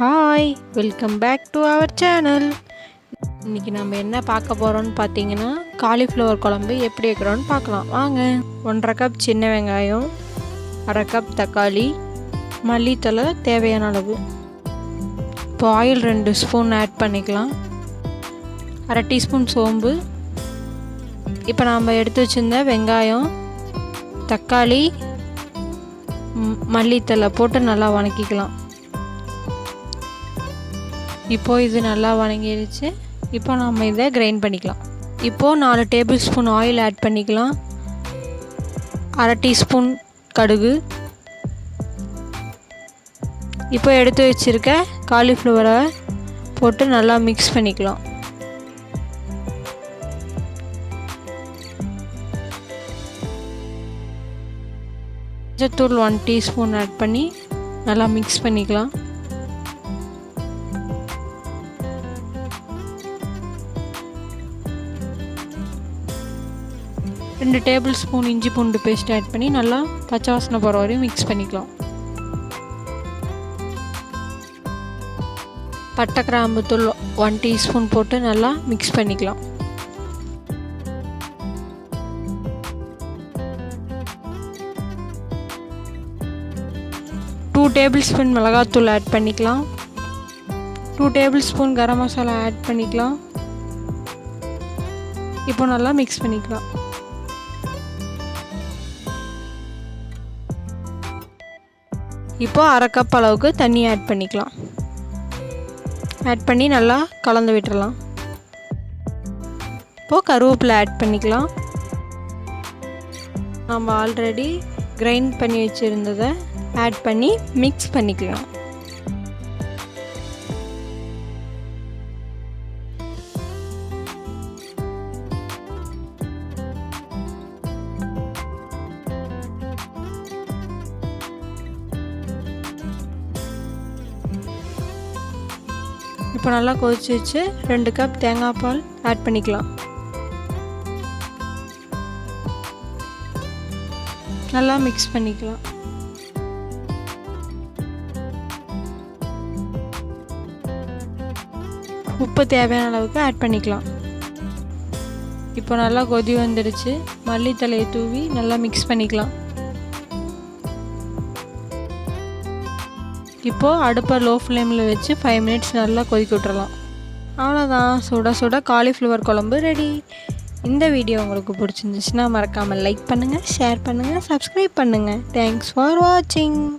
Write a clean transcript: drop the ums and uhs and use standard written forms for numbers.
Hi, welcome back to our channel. இன்றைக்கி நம்ம என்ன பார்க்க போகிறோம்னு பார்த்தீங்கன்னா, காலிஃப்ளவர் குழம்பு எப்படி வைக்கிறோன்னு பார்க்கலாம் வாங்க. 1.5 கப் சின்ன வெங்காயம், 1/2 கப் தக்காளி, மல்லித்தழை தேவையான அளவு. இப்போ ஆயில் 2 ஸ்பூன் ஆட் பண்ணிக்கலாம். 1/2 டீஸ்பூன் சோம்பு. இப்போ நாம் எடுத்து வச்சுருந்த வெங்காயம், தக்காளி, மல்லித்தழை போட்டு நல்லா வதக்கிக்கலாம். இப்போது இது நல்லா வதங்கிடுச்சு. இப்போ நம்ம இதை கிரைண்ட் பண்ணிக்கலாம். இப்போது 4 டேபிள் ஸ்பூன் ஆயில் ஆட் பண்ணிக்கலாம். 1/2 டீஸ்பூன் கடுகு. இப்போ எடுத்து வச்சுருக்க காலிஃப்ளவரை போட்டு நல்லா மிக்ஸ் பண்ணிக்கலாம். மஞ்சத்தூள் 1 டீஸ்பூன் ஆட் பண்ணி நல்லா மிக்ஸ் பண்ணிக்கலாம். ரெண்டு டேபிள் ஸ்பூன் இஞ்சி பூண்டு பேஸ்ட் ஆட் பண்ணி நல்லா பச்சை வாசனை போகிற வரையும் மிக்ஸ் பண்ணிக்கலாம். பட்டை கிராம்பு தூள் 1 டீஸ்பூன் போட்டு நல்லா மிக்ஸ் பண்ணிக்கலாம். டூ டேபிள் ஸ்பூன் மிளகாத்தூள் ஆட் பண்ணிக்கலாம். 2 table spoon garam masala add பண்ணிக்கலாம். இப்போ நல்லா மிக்ஸ் பண்ணிக்கலாம். இப்போ 1/2 கப் அளவுக்கு தண்ணி ஆட் பண்ணிக்கலாம். ஆட் பண்ணி நல்லா கலந்து விட்டுறலாம். இப்போது கருவேப்பிலை ஆட் பண்ணிக்கலாம். நம்ம ஆல்ரெடி கிரைண்ட் பண்ணி வச்சுருந்ததை ஆட் பண்ணி மிக்ஸ் பண்ணிக்கலாம். இப்போ நல்லா கொதிச்சு வச்சு 2 கப் தேங்காய் பால் ஆட் பண்ணிக்கலாம். நல்லா மிக்ஸ் பண்ணிக்கலாம். உப்பு தேவையான அளவுக்கு ஆட் பண்ணிக்கலாம். இப்போ நல்லா கொதி வந்துடுச்சு. மல்லித்தழையை தூவி நல்லா மிக்ஸ் பண்ணிக்கலாம். இப்போது அடுப்பை லோ ஃப்ளேமில் வச்சு 5 மினிட்ஸ் நல்லா கொதிக்க விட்டுறலாம். அவ்வளோதான், சுட சுட காலிஃப்ளவர் குழம்பு ரெடி. இந்த வீடியோ உங்களுக்கு பிடிச்சிருந்துச்சுன்னா மறக்காமல் லைக் பண்ணுங்கள், ஷேர் பண்ணுங்கள், சப்ஸ்கிரைப் பண்ணுங்கள். தேங்க்ஸ் ஃபார் வாட்சிங்.